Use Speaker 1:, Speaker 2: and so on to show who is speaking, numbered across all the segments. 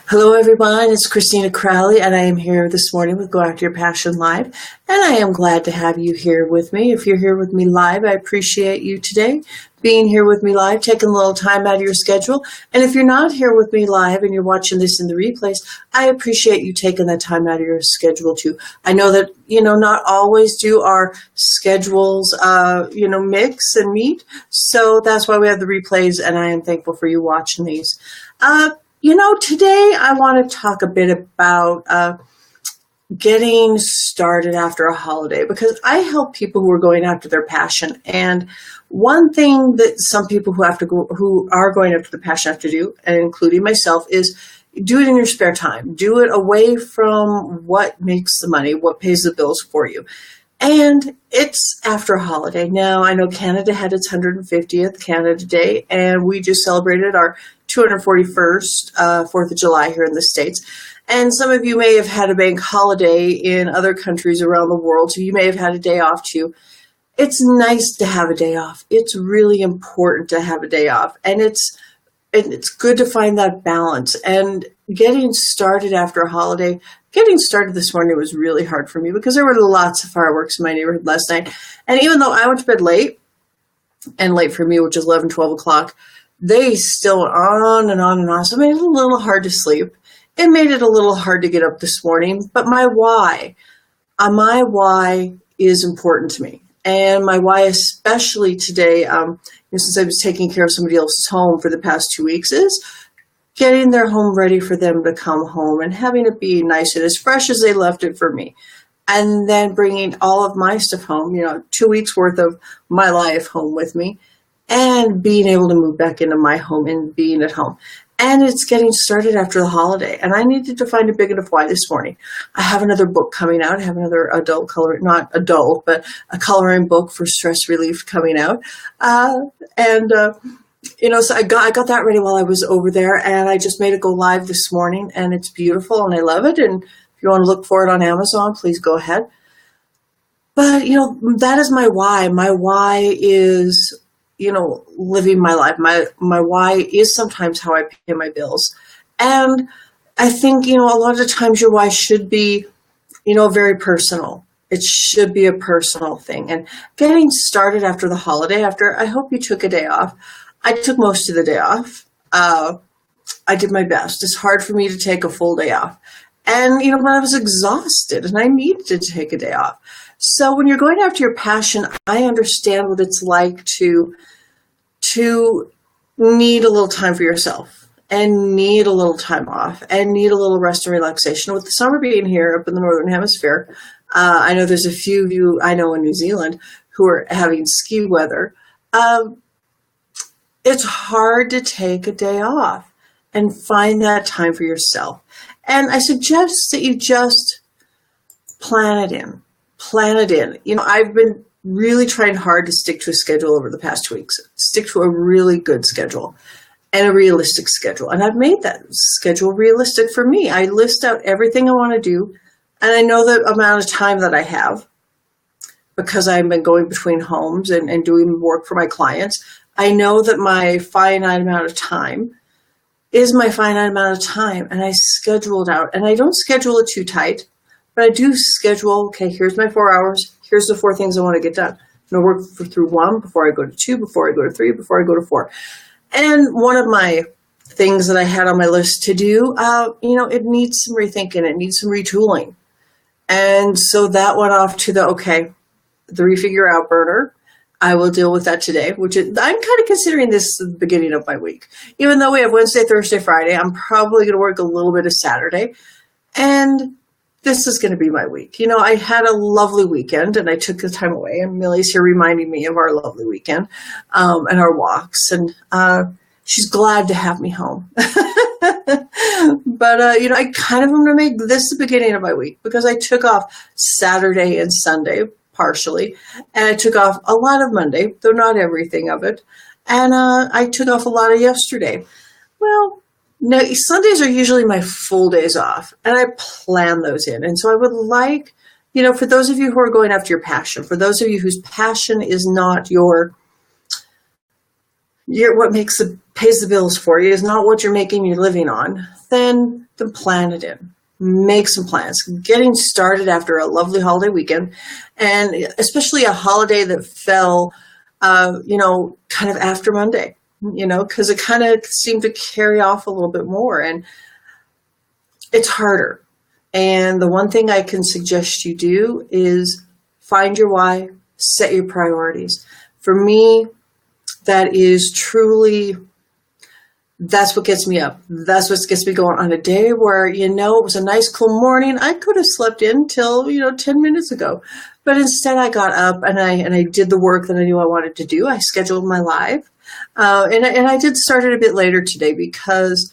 Speaker 1: Hello, everyone. It's Christina Crowley, and I am here this morning with Go After Your Passion Live. And I am glad to have you here with me. If you're here with me live, I appreciate you today being here with me live, taking a little time out of your schedule. And if you're not here with me live and you're watching this in the replays, I appreciate you taking that time out of your schedule too. I know that, not always do our schedules, mix and meet. So that's why we have the replays, and I am thankful for you watching these. Today I want to talk a bit about getting started after a holiday, because I help people who are going after their passion. And one thing that some people who are going after the passion have to do, and including myself, is do it in your spare time. Do it away from what makes the money, what pays the bills for you. And it's after a holiday. Now, I know Canada had its 150th Canada Day, and we just celebrated our 241st 4th of July here in the States. And some of you may have had a bank holiday in other countries around the world, so you may have had a day off too. It's nice to have a day off. It's really important to have a day off. And it's good to find that balance. And getting started after a holiday, getting started this morning was really hard for me because there were lots of fireworks in my neighborhood last night. And even though I went to bed late, and late for me, which is 11, 12 o'clock, they still went on and on and on. So it made it a little hard to sleep. It made it a little hard to get up this morning. But my why is important to me. And my why, especially today, since I was taking care of somebody else's home for the past 2 weeks, is getting their home ready for them to come home and having it be nice and as fresh as they left it for me. And then bringing all of my stuff home, 2 weeks worth of my life home with me, and being able to move back into my home and being at home. And it's getting started after the holiday. And I needed to find a big enough why this morning. I have another book coming out. I have another adult coloring, not adult, but a coloring book for stress relief coming out. So I got that ready while I was over there, and I just made it go live this morning, and it's beautiful and I love it. And if you want to look for it on Amazon, please go ahead. But, that is my why. My why is, living my life. My why is sometimes how I pay my bills. And I think, a lot of the times your why should be, very personal. It should be a personal thing. And getting started after the holiday, I hope you took a day off. I took most of the day off. I did my best. It's hard for me to take a full day off. And, when I was exhausted and I needed to take a day off. So when you're going after your passion, I understand what it's like to need a little time for yourself and need a little time off and need a little rest and relaxation. With the summer being here up in the Northern Hemisphere, I know there's a few of you I know in New Zealand who are having ski weather. It's hard to take a day off and find that time for yourself. And I suggest that you just plan it in. I've been really trying hard to stick to a schedule over the past 2 weeks, stick to a really good schedule and a realistic schedule. And I've made that schedule realistic for me. I list out everything I want to do, and I know the amount of time that I have because I've been going between homes and doing work for my clients. I know that my finite amount of time is my finite amount of time, and I schedule it out. And I don't schedule it too tight, but I do schedule, okay, here's my 4 hours. Here's the 4 things I want to get done. I'm going to work through 1 before I go to 2, before I go to 3, before I go to 4. And one of my things that I had on my list to do, it needs some rethinking. It needs some retooling. And so that went off to the refigure out burner. I will deal with that today, I'm kind of considering this the beginning of my week. Even though we have Wednesday, Thursday, Friday, I'm probably going to work a little bit of Saturday. And this is going to be my week. I had a lovely weekend and I took the time away, and Millie's here reminding me of our lovely weekend and our walks. And she's glad to have me home. But, I kind of am going to make this the beginning of my week because I took off Saturday and Sunday partially, and I took off a lot of Monday, though not everything of it. And I took off a lot of yesterday. Well, now, Sundays are usually my full days off, and I plan those in. And so I would like, for those of you who are going after your passion, for those of you whose passion is not your what makes the pays the bills for you, is not what you're making your living on, then plan it in. Make some plans. Getting started after a lovely holiday weekend, and especially a holiday that fell, kind of after Monday, because it kind of seemed to carry off a little bit more, and it's harder. And the one thing I can suggest you do is find your why, set your priorities. For me, that is truly, that's what gets me up. That's what gets me going on a day where, it was a nice cool morning. I could have slept in till, 10 minutes ago, but instead I got up and I did the work that I knew I wanted to do. I scheduled my live, and I did start it a bit later today because,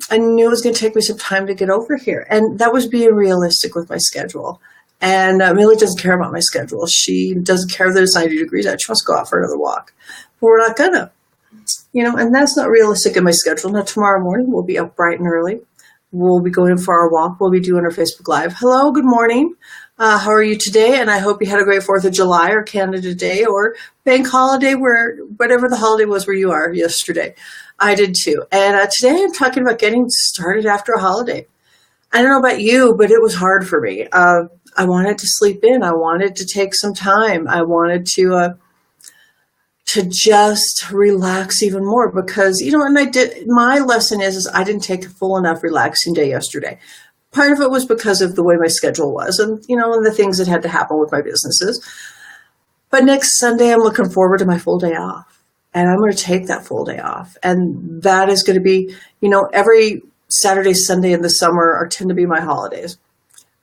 Speaker 1: I knew it was going to take me some time to get over here, and that was being realistic with my schedule. And Millie doesn't care about my schedule. She doesn't care that it's 90 degrees out. She wants to go out for another walk, but we're not gonna. And that's not realistic in my schedule. Now, tomorrow morning, we'll be up bright and early. We'll be going for our walk. We'll be doing our Facebook Live. Hello, good morning. How are you today? And I hope you had a great 4th of July or Canada Day or bank holiday, whatever the holiday was where you are yesterday. I did too. And today I'm talking about getting started after a holiday. I don't know about you, but it was hard for me. I wanted to sleep in. I wanted to take some time. I wanted to just relax even more because, and my lesson is I didn't take a full enough relaxing day yesterday. Part of it was because of the way my schedule was and the things that had to happen with my businesses. But next Sunday, I'm looking forward to my full day off, and I'm going to take that full day off. And that is going to be, every Saturday, Sunday in the summer tend to be my holidays.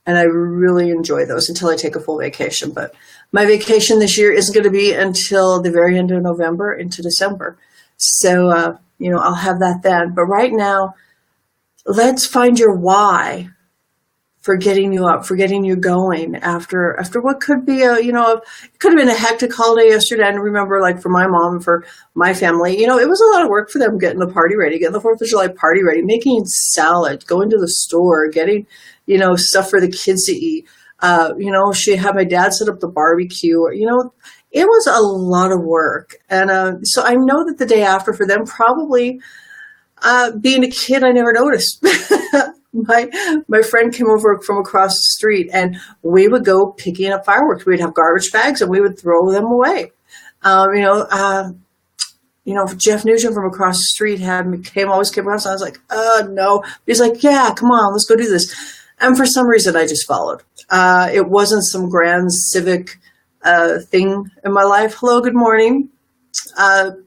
Speaker 1: And I really enjoy those until I take a full vacation. But my vacation this year isn't going to be until the very end of November into December. So, I'll have that then. But right now, let's find your why for getting you up, for getting you going after what could be it could have been a hectic holiday yesterday. And remember, like for my mom, for my family, it was a lot of work for them getting the party ready, getting the 4th of July party ready, making salad, going to the store, getting, stuff for the kids to eat. She had my dad set up the barbecue, it was a lot of work. And so I know that the day after for them, probably being a kid, I never noticed. My friend came over from across the street and we would go picking up fireworks. We'd have garbage bags and we would throw them away. Jeff Nugent from across the street always came around. So I was like, no. He's like, yeah, come on, let's go do this. And for some reason, I just followed. It wasn't some grand civic thing in my life. Hello, good morning.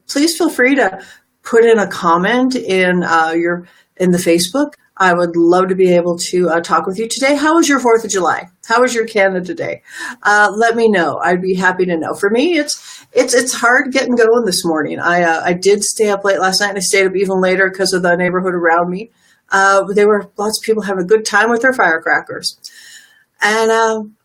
Speaker 1: Please feel free to put in a comment in the Facebook. I would love to be able to talk with you today. How was your 4th of July? How was your Canada Day? Let me know. I'd be happy to know. For me, it's hard getting going this morning. I did stay up late last night, and I stayed up even later because of the neighborhood around me. There were lots of people having a good time with their firecrackers. And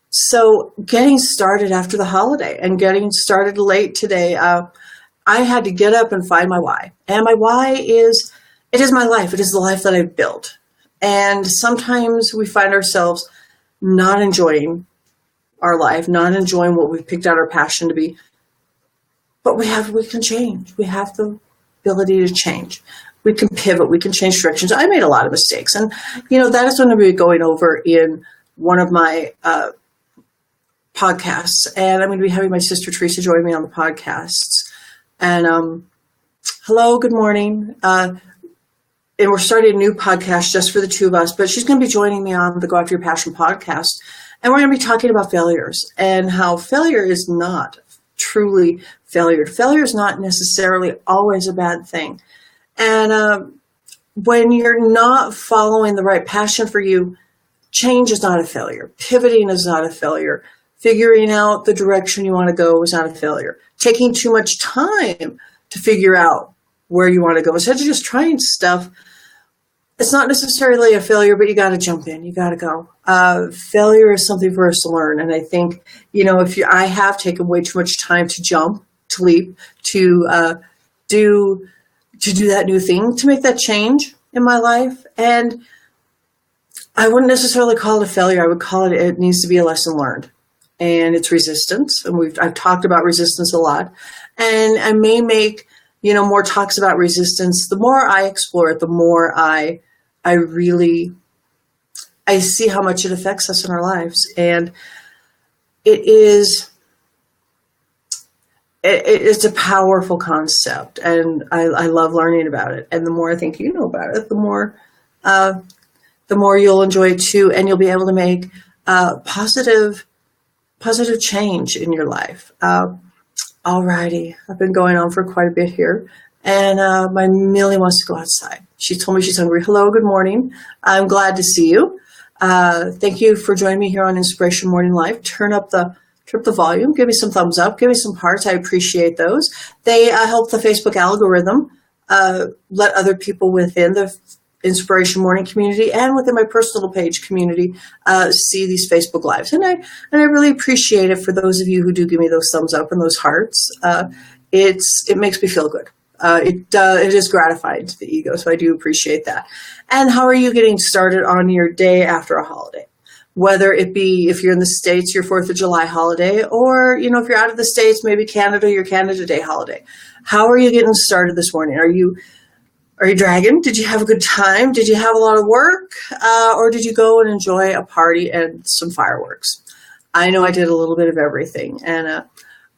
Speaker 1: so getting started after the holiday and getting started late today, I had to get up and find my why. And my why is, it is my life. It is the life that I've built. And sometimes we find ourselves not enjoying our life, not enjoying what we've picked out our passion to be. But we can change. We have the ability to change. We can pivot. We can change directions. I made a lot of mistakes. And, that is what I'm going to be going over in one of my podcasts. And I'm going to be having my sister Teresa join me on the podcasts. And hello, good morning. And we're starting a new podcast just for the two of us, but she's going to be joining me on the Go After Your Passion podcast. And we're going to be talking about failures and how failure is not truly failure. Failure is not necessarily always a bad thing. And when you're not following the right passion for you, change is not a failure. Pivoting is not a failure. Figuring out the direction you want to go is not a failure. Taking too much time to figure out where you want to go instead of just trying stuff, it's not necessarily a failure, but you got to jump in. You got to go. Failure is something for us to learn. And I think, I have taken way too much time to jump, to leap, to do that new thing, to make that change in my life. And I wouldn't necessarily call it a failure. I would call it needs to be a lesson learned. and it's resistance. And I've talked about resistance a lot, and I may make, more talks about resistance. The more I explore it, the more I see how much it affects us in our lives. And it's a powerful concept, and I love learning about it. And the more I think you know about it, the more you'll enjoy it too, and you'll be able to make positive change in your life. Alrighty, I've been going on for quite a bit here, and my Millie wants to go outside. She told me she's hungry. Hello, good morning. I'm glad to see you. Thank you for joining me here on Inspiration Morning Live. Turn up the volume. Give me some thumbs up. Give me some hearts. I appreciate those. They help the Facebook algorithm let other people within the Inspiration Morning community and within my personal page community see these Facebook Lives. And I really appreciate it for those of you who do give me those thumbs up and those hearts. It makes me feel good. It is gratifying to the ego, so I do appreciate that. And how are you getting started on your day after a holiday? Whether it be, if you're in the States, your 4th of July holiday, or, if you're out of the States, maybe Canada, your Canada Day holiday. How are you getting started this morning? Are you dragging? Did you have a good time? Did you have a lot of work? Or did you go and enjoy a party and some fireworks? I know I did a little bit of everything. And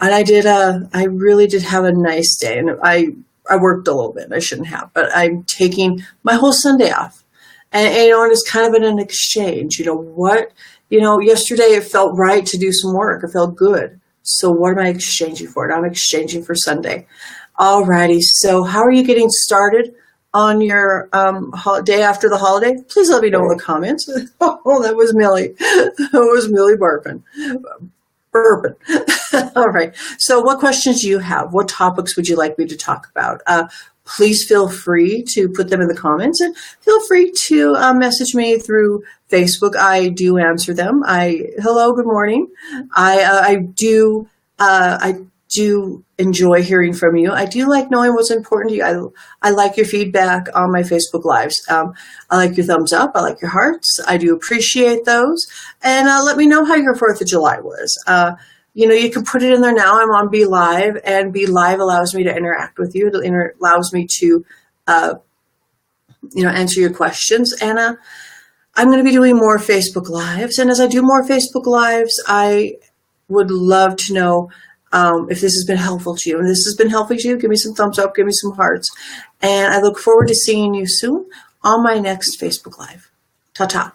Speaker 1: I really did have a nice day. And I worked a little bit. I shouldn't have, but I'm taking my whole Sunday off. And it's kind of an exchange. Yesterday it felt right to do some work. It felt good. So what am I exchanging for? I'm exchanging for Sunday. Alrighty. So how are you getting started on your day after the holiday? Please let me know in the comments. Oh, that was Millie. That was Millie burping. All right. So what questions do you have? What topics would you like me to talk about? Please feel free to put them in the comments, and feel free to message me through Facebook. I do answer them. Hello, good morning. I do enjoy hearing from you. I do like knowing what's important to you. I like your feedback on my Facebook Lives. I like your thumbs up. I like your hearts. I do appreciate those. And let me know how your 4th of July was. You can put it in there now. I'm on Be Live, and Be Live allows me to interact with you. It allows me to, answer your questions. And I'm going to be doing more Facebook Lives. And as I do more Facebook Lives, I would love to know if this has been helpful to you. And if this has been helpful to you, give me some thumbs up, give me some hearts. And I look forward to seeing you soon on my next Facebook Live. Ta-ta.